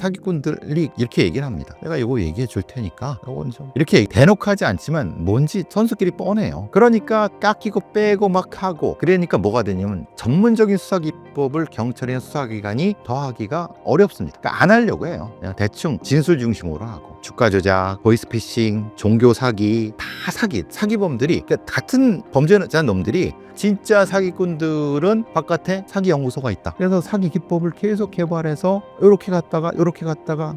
사기꾼들이 이렇게 얘기를 합니다. 내가 이거 얘기해 줄 테니까 이건 좀 이렇게 대놓고 하지 않지만 뭔지 선수끼리 뻔해요. 그러니까 깎이고 빼고 막 하고, 그러니까 뭐가 되냐면 전문적인 수사 기법을 경찰이나 수사기관이 더하기가 어렵습니다. 그러니까 안 하려고 해요. 그냥 대충 진술 중심으로 하고, 주가 조작, 보이스피싱, 종교 사기, 다 사기범들이, 그러니까 같은 범죄자 놈들이, 진짜 사기꾼들은 바깥에 사기 연구소가 있다. 그래서 사기 기법을 계속 개발해서 요렇게 갔다가 요렇게 갔다가.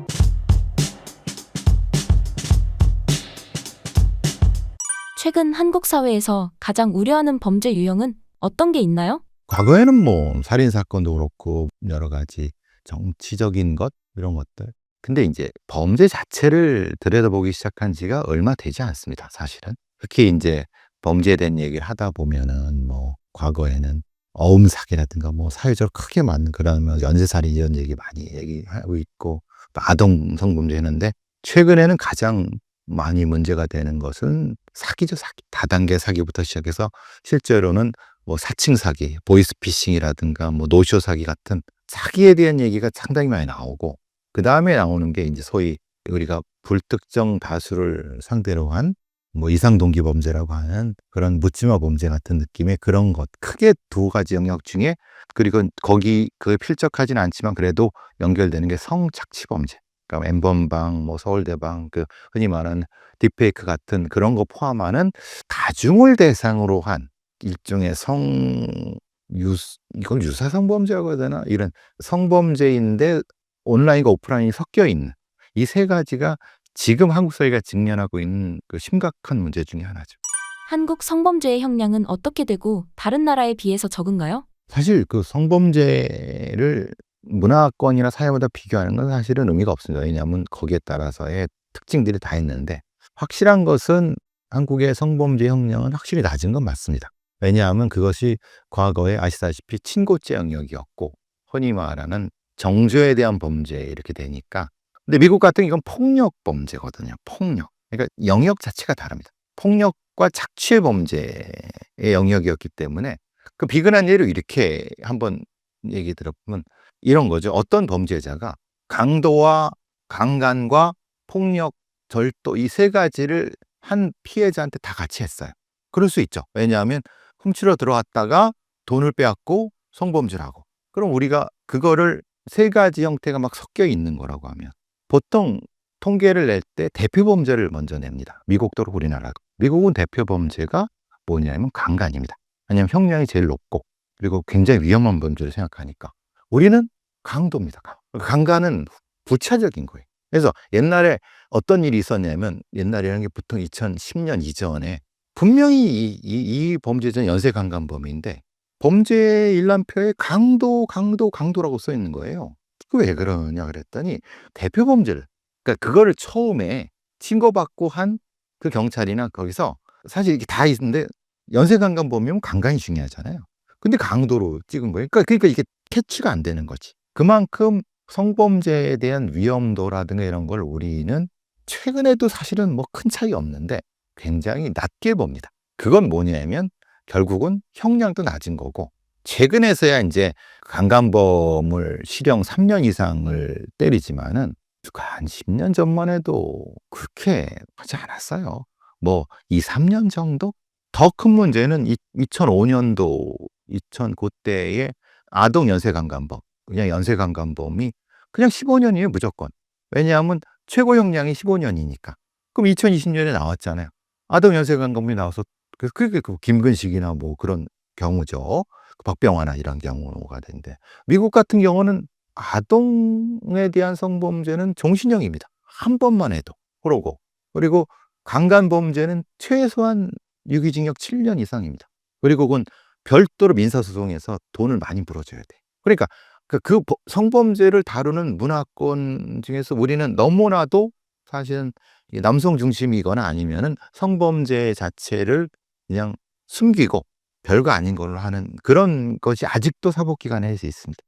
최근 한국 사회에서 가장 우려하는 범죄 유형은 어떤 게 있나요? 과거에는 뭐 살인 사건도 그렇고 여러 가지 정치적인 것, 이런 것들. 근데 이제 범죄 자체를 들여다보기 시작한 지가 얼마 되지 않습니다, 사실은. 특히 이제 범죄에 대한 얘기를 하다 보면은 뭐 과거에는 어음 사기라든가 뭐 사회적으로 크게 맞는 그런 뭐 연쇄살인 이런 얘기 많이 얘기하고 있고, 또 아동 성범죄 했는데, 최근에는 가장 많이 문제가 되는 것은 사기죠, 사기. 다단계 사기부터 시작해서 실제로는 뭐 사칭 사기, 보이스피싱이라든가 뭐 노쇼 사기 같은 사기에 대한 얘기가 상당히 많이 나오고, 그 다음에 나오는 게 이제 소위 우리가 불특정 다수를 상대로 한 뭐 이상 동기 범죄라고 하는 그런 묻지마 범죄 같은 느낌의 그런 것. 크게 두 가지 영역 중에, 그리고 거기 그에 필적하진 않지만 그래도 연결되는 게 성착취 범죄. 그러니까 엠번방, 뭐 서울대방, 그 흔히 말하는 딥페이크 같은 그런 거 포함하는 다중을 대상으로 한 일종의 이걸 유사성범죄라고 해야 되나? 이런 성범죄인데 온라인과 오프라인이 섞여 있는 이 세 가지가 지금 한국 사회가 직면하고 있는 그 심각한 문제 중에 하나죠. 한국 성범죄의 형량은 어떻게 되고 다른 나라에 비해서 적은가요? 사실 그 성범죄를 문화권이나 사회마다 비교하는 건 사실은 의미가 없습니다. 왜냐하면 거기에 따라서의 특징들이 다 있는데, 확실한 것은 한국의 성범죄 형량은 확실히 낮은 건 맞습니다. 왜냐하면 그것이 과거에 아시다시피 친고죄 영역이었고, 흔히 말하는 정죄에 대한 범죄 이렇게 되니까. 근데 미국 같은 이건 폭력 범죄거든요. 폭력. 그러니까 영역 자체가 다릅니다. 폭력과 착취의 범죄의 영역이었기 때문에, 그 비근한 예로 이렇게 한번 얘기 들어보면 이런 거죠. 어떤 범죄자가 강도와 강간과 폭력, 절도 이 세 가지를 한 피해자한테 다 같이 했어요. 그럴 수 있죠. 왜냐하면 훔치러 들어왔다가 돈을 빼앗고 성범죄를 하고. 그럼 우리가 그거를 세 가지 형태가 막 섞여 있는 거라고 하면, 보통 통계를 낼 때 대표 범죄를 먼저 냅니다. 미국도 그렇고 우리나라도. 미국은 대표 범죄가 뭐냐면 강간입니다. 왜냐하면 형량이 제일 높고, 그리고 굉장히 위험한 범죄를 생각하니까. 우리는 강도입니다. 강간은 부차적인 거예요. 그래서 옛날에 어떤 일이 있었냐면, 옛날이라는 게 보통 2010년 이전에 분명히 이 범죄자는 연쇄 강간범인데 범죄 일람표에 강도라고 써 있는 거예요. 그 왜 그러냐 그랬더니, 대표 범죄를, 그러니까 그거를 처음에 신고받고 한 그 경찰이나 거기서 사실 이게 다 있는데, 연쇄 강간범이면 강간이 중요하잖아요. 근데 강도로 찍은 거예요. 그러니까 이게 캐치가 안 되는 거지. 그만큼 성범죄에 대한 위험도라든가 이런 걸 우리는 최근에도 사실은 뭐 큰 차이 없는데 굉장히 낮게 봅니다. 그건 뭐냐면 결국은 형량도 낮은 거고, 최근에서야 이제 강간범을 실형 3년 이상을 때리지만은 한 10년 전만 해도 그렇게 하지 않았어요. 뭐 2, 3년 정도? 더 큰 문제는 2005년도 2000 그때의 아동 연쇄 강간범. 그냥 연쇄 강간범이 그냥 15년이에요, 무조건. 왜냐하면 최고 형량이 15년이니까. 그럼 2020년에 나왔잖아요. 아동 연쇄 강간범이 나와서 그게 그 김근식이나 뭐 그런 경우죠. 박병환이나 이런 경우가 되는데, 미국 같은 경우는 아동에 대한 성범죄는 종신형입니다. 한 번만 해도. 그리고 강간 범죄는 최소한 유기징역 7년 이상입니다. 그리고 그건 별도로 민사소송에서 돈을 많이 물어줘야 돼. 그러니까 성범죄를 다루는 문화권 중에서 우리는 너무나도 사실은 남성 중심이거나 아니면은 성범죄 자체를 그냥 숨기고 별거 아닌 걸로 하는 그런 것이 아직도 사법기관에 있습니다.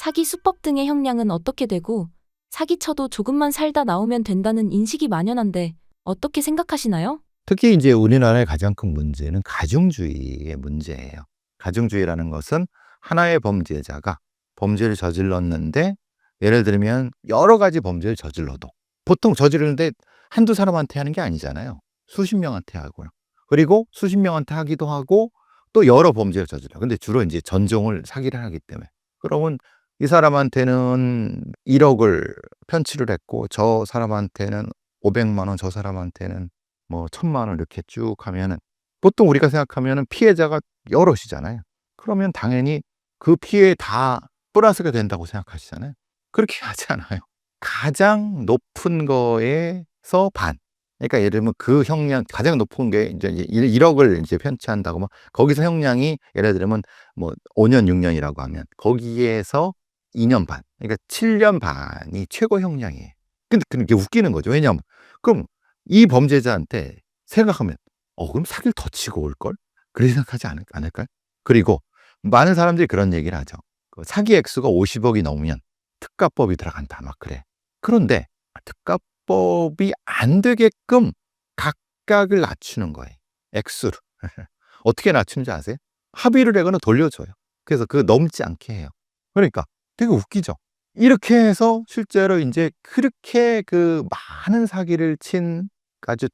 사기 수법 등의 형량은 어떻게 되고 사기쳐도 조금만 살다 나오면 된다는 인식이 만연한데 어떻게 생각하시나요? 특히 이제 우리나라의 가장 큰 문제는 가중주의의 문제예요. 가중주의라는 것은 하나의 범죄자가 범죄를 저질렀는데 예를 들면 여러 가지 범죄를 저질러도 보통 저지르는데 한두 사람한테 하는 게 아니잖아요. 수십 명한테 하고요. 그리고 수십 명한테 하기도 하고 또 여러 범죄를 저질러요. 근데 주로 인제 전종을 사기를 하기 때문에. 그러면 이 사람한테는 1억을 편취를 했고 저 사람한테는 500만 원, 저 사람한테는 뭐 1,000만 원 이렇게 쭉 하면은 보통 우리가 생각하면은 피해자가 여럿이잖아요. 그러면 당연히 그 피해에 다 플러스가 된다고 생각하시잖아요. 그렇게 하지 않아요. 가장 높은 거에서 반. 그러니까 예를 들면 그 형량 가장 높은 게 인제 1억을 인제 편취한다고 뭐 거기서 형량이 예를 들면 뭐 5 년, 6 년이라고 하면 거기에서 2년 반, 그러니까 7년 반이 최고 형량이에요. 근데 그게 웃기는 거죠. 왜냐하면 그럼 이 범죄자한테 생각하면 '그럼 사기를 더 치고 올걸?' 그렇게 생각하지 않을까요? 그리고 많은 사람들이 그런 얘기를 하죠. 그 사기 액수가 50억이 넘으면 특가법이 들어간다 막 그래. 그런데 특가법이 안 되게끔 각각을 낮추는 거예요, 액수를. 어떻게 낮추는지 아세요? 합의를 하거나 돌려줘요. 그래서 그 넘지 않게 해요. 그러니까 되게 웃기죠. 이렇게 해서 실제로 인제 그렇게 그 많은 사기를 친 아주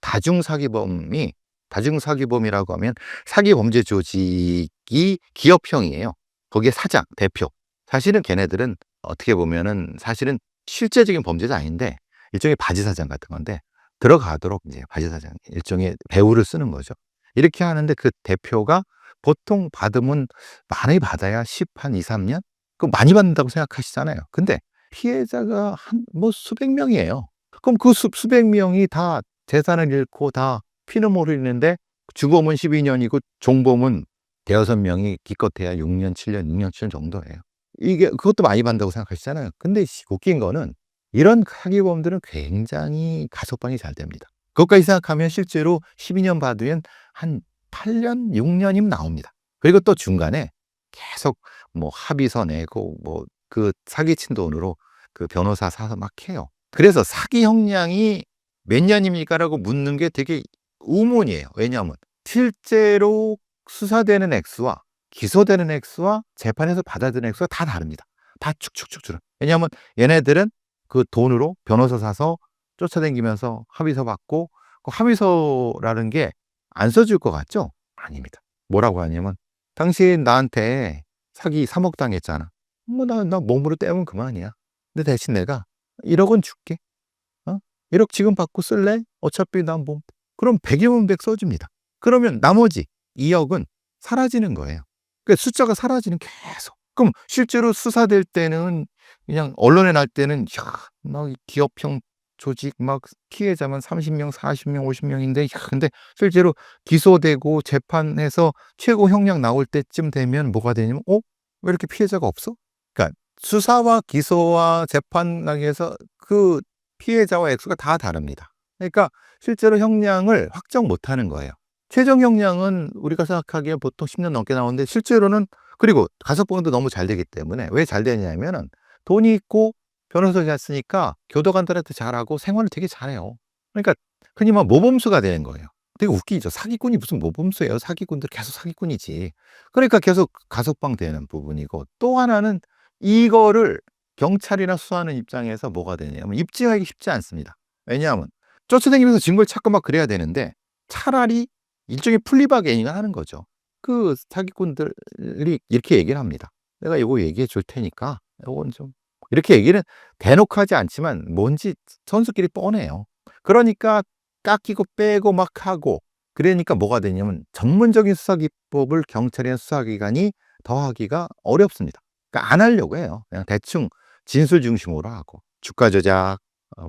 다중사기범이라고 하면 사기 범죄 조직이 기업형이에요. 거기에 사장, 대표. 사실은 걔네들은 어떻게 보면은 사실은 실제적인 범죄자 아닌데 일종의 바지사장 같은 건데 들어가도록 이제 바지사장 일종의 배우를 쓰는 거죠. 이렇게 하는데 그 대표가 보통 받으면 많이 받아야 10 한 2-3 년? 그 많이 받는다고 생각하시잖아요. 근데 피해자가 한 뭐 수백 명이에요. 그럼 그 수백 명이 다 재산을 잃고 다 피눈물을 흘리는데 주범은 12 년이고 종범은 대여섯 명이 기껏해야 6 년, 7 년, 6 년, 7년 정도예요. 이게 그것도 많이 받는다고 생각하시잖아요. 근데 웃긴 거는 이런 사기범들은 굉장히 가석방이 잘 됩니다. 그것까지 생각하면 실제로 12년 받으면 한 8 년, 6 년이면 나옵니다. 그리고 또 중간에 계속 뭐 합의서 내고 뭐 그 사기친 돈으로 그 변호사 사서 막 해요. 그래서 "사기 형량이 몇 년입니까?"라고 묻는 게 되게 의문이에요. 왜냐하면 실제로 수사되는 액수와 기소되는 액수와 재판에서 받아들이는 액수가 다 다릅니다. 다 축축축 줄어. 왜냐하면 얘네들은 그 돈으로 변호사 사서 쫓아다니면서 합의서 받고 그 합의서라는 게 안 써줄 것 같죠? 아닙니다. 뭐라고 하냐면 "당신 나한테 사기 3억 당했잖아. 뭐 나 몸으로 때우면 그만이야. 근데 대신 내가 1억 은 줄게. 어? 1억 지금 받고 쓸래? 어차피 난 뭐" 그럼 100이면 100 써 줍니다. 그러면 나머지 2억은 사라지는 거예요. 그 숫자가 사라지는 계속. 그럼 실제로 수사될 때는 그냥 언론에 날 때는 야 막 기업형 조직 막 피해자만 30 명, 40 명, 50 명인데 야 근데 실제로 기소되고 재판해서 최고 형량 나올 때쯤 되면 뭐가 되냐면 '어? 왜 이렇게 피해자가 없어?' 그러니까 수사와 기소와 재판에서 그 피해자와 액수가 다 다릅니다. 그러니까 실제로 형량을 확정 못 하는 거예요. 최종 형량은 우리가 생각하기에 보통 10년 넘게 나오는데 실제로는 그리고 가석방도 너무 잘 되기 때문에 왜 잘 되냐면은 돈이 있고 변호사 잘 쓰니까 교도관들한테 잘하고 생활을 되게 잘해요. 그러니까 흔히 말 모범수가 되는 거예요. 되게 웃기죠. 사기꾼이 무슨 모범수예요. 사기꾼들 계속 사기꾼이지. 그러니까 계속 가석방 되는 부분이고 또 하나는 이거를 경찰이나 수사하는 입장에서 뭐가 되냐면 입증하기 쉽지 않습니다. 왜냐하면 쫓아다니면서 증거를 찾고 막 그래야 되는데 차라리 일종의 플리바게닝을 하는 거죠. 그 사기꾼들이 이렇게 얘기를 합니다. "내가 요거 얘기해 줄 테니까 요건 좀" 이렇게 얘기는 대놓고 하지 않지만 뭔지 선수끼리 뻔해요. 그러니까 깎이고 빼고 막 하고 그러니까 뭐가 되냐면 전문적인 수사 기법을 경찰이나 수사기관이 더하기가 어렵습니다. 그러니까 안 하려고 해요. 그냥 대충 진술 중심으로 하고 주가 조작,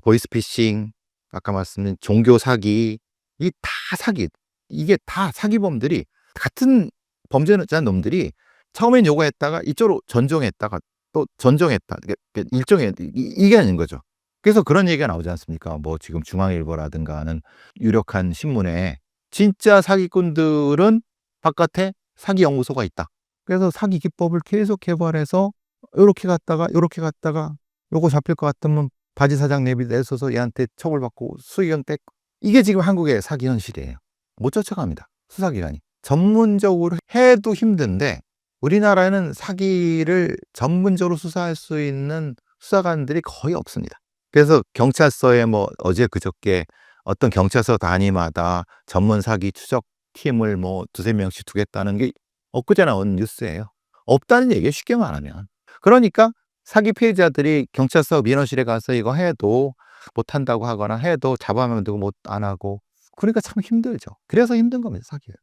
보이스피싱, 아까 말씀드린 종교 사기 이 다 사기. 이게 다 사기범들이 같은 범죄자 놈들이 처음엔 요거 했다가 이쪽으로 전종했다가 또 전종했다. 이게 일종의 이게 아닌 거죠. 그래서 그런 얘기가 나오지 않습니까? 뭐 지금 중앙일보라든가 하는 유력한 신문에 "진짜 사기꾼들은 바깥에 사기 연구소가 있다." 그래서 사기 기법을 계속 개발해서 요렇게 갔다가 요렇게 갔다가 요거 잡힐 것 같으면 바지 사장 내서서 얘한테 처벌받고 수익은 떼고 이게 지금 한국의 사기 현실이에요. 못 쫓아갑니다, 수사기관이. 전문적으로 해도 힘든데 우리나라는 사기를 전문적으로 수사할 수 있는 수사관들이 거의 없습니다. 그래서 경찰서에 뭐 어제 그저께 어떤 경찰서 단위마다 전문 사기 추적 팀을 뭐 두세 명씩 두겠다는 게 엊그제 나온 뉴스예요. 없다는 얘기예요, 쉽게 말하면. 그러니까 사기 피해자들이 경찰서 민원실에 가서 이거 해도 못한다고 하거나 해도 잡아면 되고 못 안 하고, 그러니까 참 힘들죠. 그래서 힘든 겁니다, 사기가.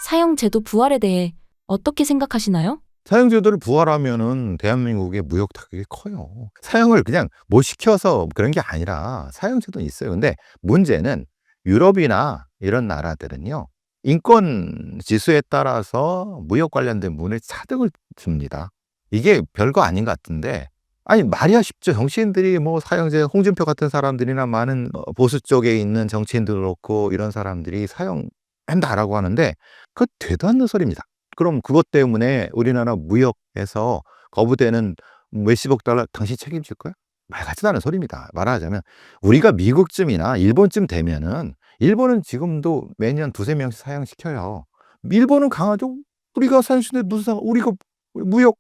사형제도 부활에 대해 어떻게 생각하시나요? 사형제도를 부활하면은 대한민국의 무역 타격이 커요. 사형을 그냥 못 시켜서 그런 게 아니라 사형제도는 있어요. 근데 문제는 유럽이나 이런 나라들은요, 인권 지수에 따라서 무역 관련된 부분에 차등을 줍니다. 이게 별거 아닌 것 같은데, 아니 말이야 쉽죠. 정치인들이 뭐 사형제, 홍준표 같은 사람들이나 많은 보수 쪽에 있는 정치인들 그렇고 이런 사람들이 사형한다라고 하는데, 그거 되도 않는 소리입니다. 그럼 그것 때문에 우리나라 무역에서 거부되는 몇십억 달러 당신 책임질 거야? 말 같지도 않은 소리입니다. 말하자면 우리가 미국쯤이나 일본쯤 되면은, 일본은 지금도 매년 두세 명씩 사형시켜요. 일본은 강하죠. 우리가 사형시키는데 무슨 상관, 우리가 무역,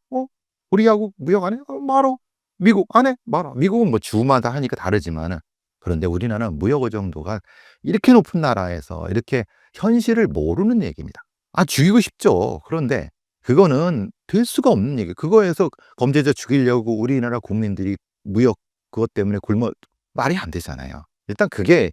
우리하고 무역 안 해? 말어. 미국 안 해? 말어. 미국은 뭐 주마다 하니까 다르지만은, 그런데 우리나라는 무역 의존도가 이렇게 높은 나라에서 이렇게 현실을 모르는 얘기입니다. 죽이고 싶죠. 그런데 그거는 될 수가 없는 얘기예요. 그거에서 범죄자 죽이려고 우리나라 국민들이 무역 그것 때문에 굶어, 말이 안 되잖아요. 일단 그게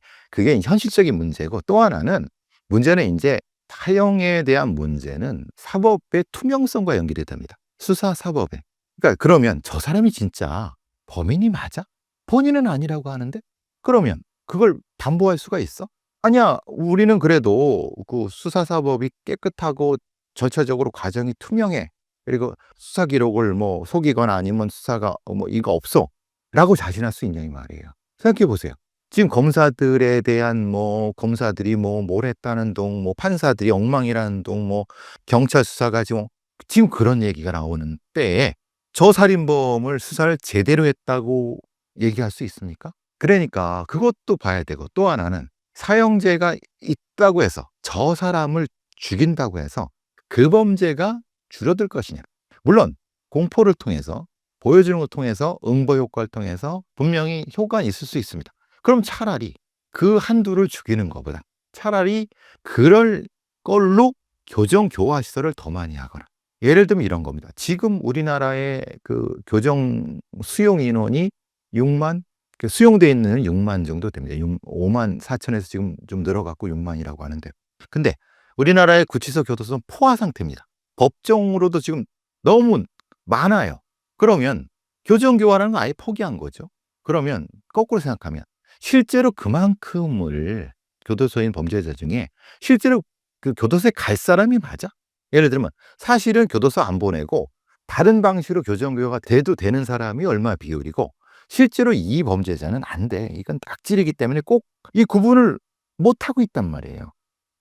현실적인 문제고, 또 하나는 문제는 인제 사형에 대한 문제는 사법의 투명성과 연결이 됩니다, 수사 사법에. 그러니까 그러면 저 사람이 진짜 범인이 맞아? 본인은 아니라고 하는데? 그러면 그걸 담보할 수가 있어? 아니야. 우리는 그래도 그 수사 사법이 깨끗하고 절차적으로 과정이 투명해. 그리고 수사 기록을 뭐 속이거나 아니면 수사가 뭐 이거 없어라고 자신할 수 있냐 이 말이에요. 생각해 보세요. 지금 검사들에 대한 뭐 검사들이 뭐 뭘 했다는 둥, 뭐 판사들이 엉망이라는 둥, 뭐 경찰 수사가 지금 그런 얘기가 나오는 때에 저 살인범을 수사를 제대로 했다고 얘기할 수 있습니까? 그러니까 그것도 봐야 되고, 또 하나는 사형제가 있다고 해서 저 사람을 죽인다고 해서 그 범죄가 줄어들 것이냐. 물론 공포를 통해서 보여주는 걸 통해서 응보 효과를 통해서 분명히 효과는 있을 수 있습니다. 그럼 차라리 그 한두를 죽이는 것보다 차라리 그럴 걸로 교정 교화 시설을 더 많이 하거나, 예를 들면 이런 겁니다. 지금 우리나라의 그 교정 수용 인원이 6만, 수용돼 있는 6만 정도 됩니다. 5만 4천에서 지금 좀 늘어갔고 6만이라고 하는데, 근데 우리나라의 구치소 교도소는 포화 상태입니다. 법정으로도 지금 너무 많아요. 그러면 교정 교화라는 건 아예 포기한 거죠. 그러면 거꾸로 생각하면 실제로 그만큼을 교도소인 범죄자 중에 실제로 그 교도소에 갈 사람이 맞아? 예를 들면 사실은 교도소 안 보내고 다른 방식으로 교정 교화가 돼도 되는 사람이 얼마 비율이고, 실제로 이 범죄자는 안 돼. 이건 악질이기 때문에 꼭 이 구분을 못 하고 있단 말이에요.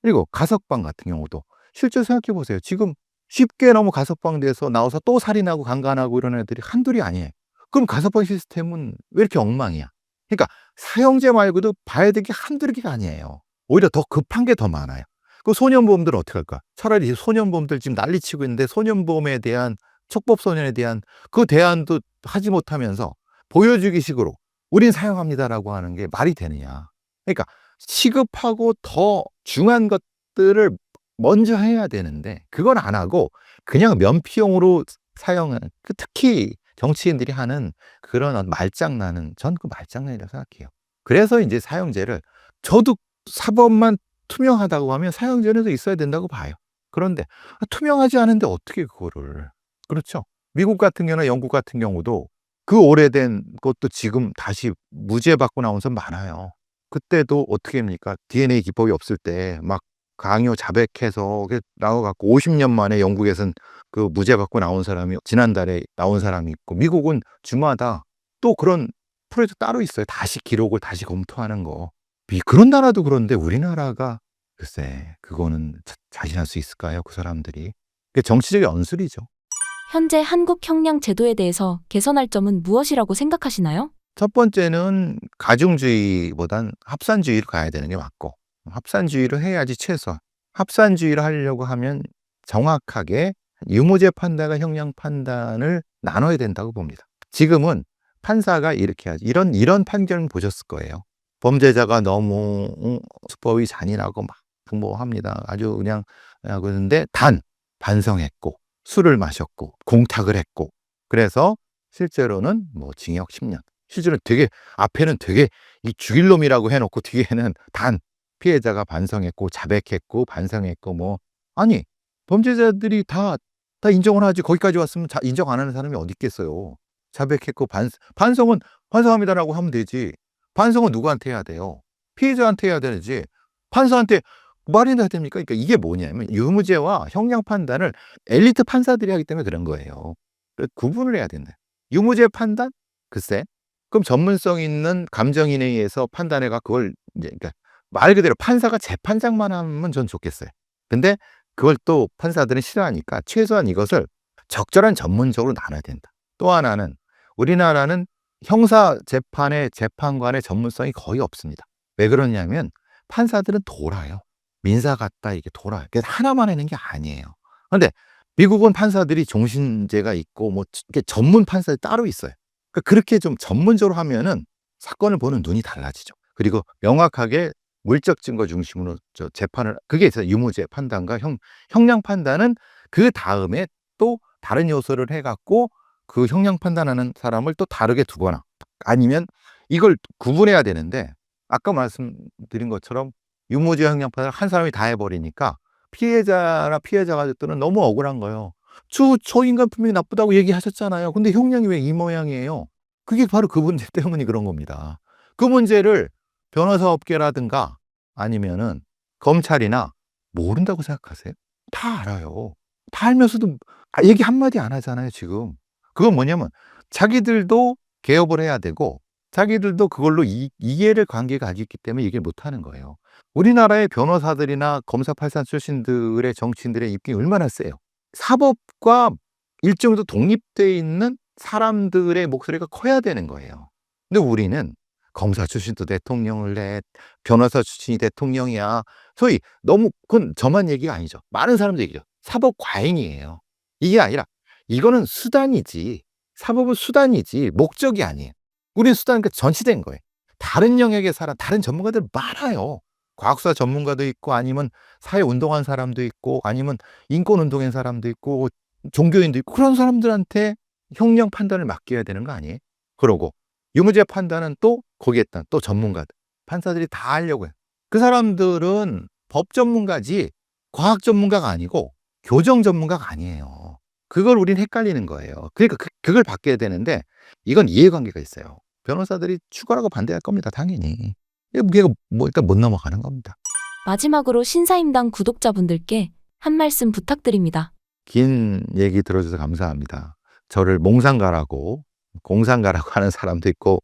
그리고 가석방 같은 경우도 실제로 생각해 보세요. 지금 쉽게 너무 가석방 돼서 나와서 또 살인하고 강간하고 이런 애들이 한둘이 아니에요. 그럼 가석방 시스템은 왜 이렇게 엉망이야? 그러니까 사형제 말고도 봐야 될 게 한두 개가 아니에요. 오히려 더 급한 게 더 많아요. 그 소년범들은 어떻게 할까? 차라리 소년범들 지금 난리치고 있는데 소년범에 대한, 촉법소년에 대한 그 대안도 하지 못하면서 보여주기식으로 "우린 사형합니다."라고 하는 게 말이 되느냐. 그러니까 시급하고 더 중요한 것들을 먼저 해야 되는데 그걸 안 하고 그냥 면피용으로 사용하는, 특히 정치인들이 하는 그런 말장난은, 전 그 말장난이라고 생각해요. 그래서 인제 사형제를, 저도 사법만 투명하다고 하면 사형제는 있어야 된다고 봐요. 그런데 투명하지 않은데 어떻게 그거를, 그렇죠. 미국 같은 경우나 영국 같은 경우도 그 오래된 것도 지금 다시 무죄 받고 나온 사람 많아요. 그때도 어떻게 합니까? DNA 기법이 없을 때 막 강요 자백해서 나와 갖고 50년 만에 영국에선 그 무죄 받고 나온 사람이 지난달에 나온 사람이 있고, 미국은 주마다 또 그런 프로젝트 따로 있어요. 다시 기록을 다시 검토하는 거. 그런 나라도 그런데 우리나라가 글쎄 그거는 자신할 수 있을까요? 그 사람들이. 그게 정치적인 언술이죠. 현재 한국 형량 제도에 대해서 개선할 점은 무엇이라고 생각하시나요? 첫 번째는 가중주의보단 합산주의로 가야 되는 게 맞고, 합산주의로 해야지 최소한. 합산주의를 하려고 하면 정확하게 유무죄 판단과 형량 판단을 나눠야 된다고 봅니다. 지금은 판사가 이렇게 하지. 이런 판결 보셨을 거예요. 범죄자가 너무 수법이 잔인하고 막 합니다. 아주 그냥 그러는데 단 반성했고 술을 마셨고 공탁을 했고 그래서 실제로는 뭐 징역 10년. 실제로 되게 앞에는 되게 이 죽일 놈이라고 해놓고 뒤에는 단 피해자가 반성했고 자백했고 반성했고 뭐 아니 범죄자들이 다 인정을 하지. 거기까지 왔으면 인정 안 하는 사람이 어디 있겠어요. 자백했고 반성은 반성합니다라고 하면 되지. 반성은 누구한테 해야 돼요? 피해자한테 해야 되지. 판사한테 말이나 됩니까? 그러니까 이게 뭐냐면 유무죄와 형량 판단을 엘리트 판사들이 하기 때문에 그런 거예요. 구분을 해야 된다. 유무죄 판단? 글쎄. 그럼 전문성 있는 감정인에 의해서 판단해가 그걸 이제 그러니까 말 그대로 판사가 재판장만 하면 전 좋겠어요. 근데 그걸 또 판사들은 싫어하니까 최소한 이것을 적절한 전문적으로 나눠야 된다. 또 하나는 우리나라는 형사 재판의 재판관의 전문성이 거의 없습니다. 왜 그러냐면 판사들은 돌아요. 민사 같다 이게 돌아요. 그래서 하나만 하는 게 아니에요. 그런데 미국은 판사들이 종신제가 있고 뭐 이렇게 전문 판사들이 따로 있어요. 그러니까 그렇게 좀 전문적으로 하면은 사건을 보는 눈이 달라지죠. 그리고 명확하게 물적 증거 중심으로 재판을 그게 있어요. 유무죄 판단과 형량 판단은 그 다음에 또 다른 요소를 해갖고 그 형량 판단하는 사람을 또 다르게 두거나 아니면 이걸 구분해야 되는데 아까 말씀드린 것처럼 유무죄 형량 판단을 한 사람이 다 해버리니까 피해자나 피해자 가족들은 너무 억울한 거예요. 초인간 분명히 나쁘다고 얘기하셨잖아요. 근데 형량이 왜 이 모양이에요? 그게 바로 그 문제 때문에 그런 겁니다. 그 문제를 변호사 업계라든가 아니면은 검찰이나 모른다고 생각하세요? 다 알아요. 다 알면서도 얘기 한마디 안 하잖아요, 지금. 그건 뭐냐면 자기들도 개업을 해야 되고 자기들도 그걸로 이해를 관계가 있기 때문에 얘기를 못 하는 거예요. 우리나라의 변호사들이나 검사 판사 출신들의 정치인들의 입김이 얼마나 세요. 사법과 일정 정도 독립돼 있는 사람들의 목소리가 커야 되는 거예요. 근데 우리는 검사 출신도 대통령을 내, 변호사 출신이 대통령이야. 소위 너무 그건 저만 얘기가 아니죠. 많은 사람들 얘기죠. 사법 과잉이에요. 이게 아니라 이거는 수단이지. 사법은 수단이지 목적이 아니에요. 우리는 수단이니까 전치된 거예요. 다른 영역의 사람, 다른 전문가들 많아요. 과학수사 전문가도 있고 아니면 사회운동한 사람도 있고 아니면 인권운동한 사람도 있고 종교인도 있고 그런 사람들한테 형량 판단을 맡겨야 되는 거 아니에요? 그러고 유무죄 판단은 또 거기에 있던 또 전문가들, 판사들이 다 하려고 해요. 그 사람들은 법 전문가지 과학 전문가가 아니고 교정 전문가가 아니에요. 그걸 우린 헷갈리는 거예요. 그러니까 그걸 바뀌어야 되는데 이건 이해관계가 있어요. 변호사들이 추가라고 반대할 겁니다. 당연히. 이게 뭐 일단 못 넘어가는 겁니다. 마지막으로 신사임당 구독자분들께 한 말씀 부탁드립니다. 긴 얘기 들어줘서 감사합니다. 저를 몽상가라고 공상가라고 하는 사람도 있고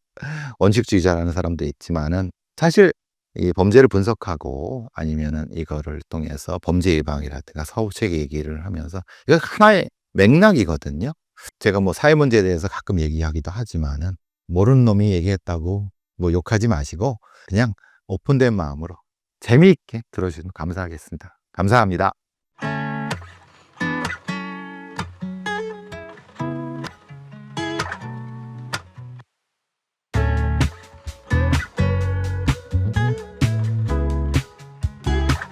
원칙주의자라는 사람도 있지만은 사실 이 범죄를 분석하고 아니면은 이거를 통해서 범죄 예방이라든가 사후책 얘기를 하면서 이거 하나의 맥락이거든요. 제가 뭐 사회 문제에 대해서 가끔 얘기하기도 하지만은 모르는 놈이 얘기했다고 뭐 욕하지 마시고 그냥 오픈된 마음으로 재미있게 들어주시면 감사하겠습니다. 감사합니다.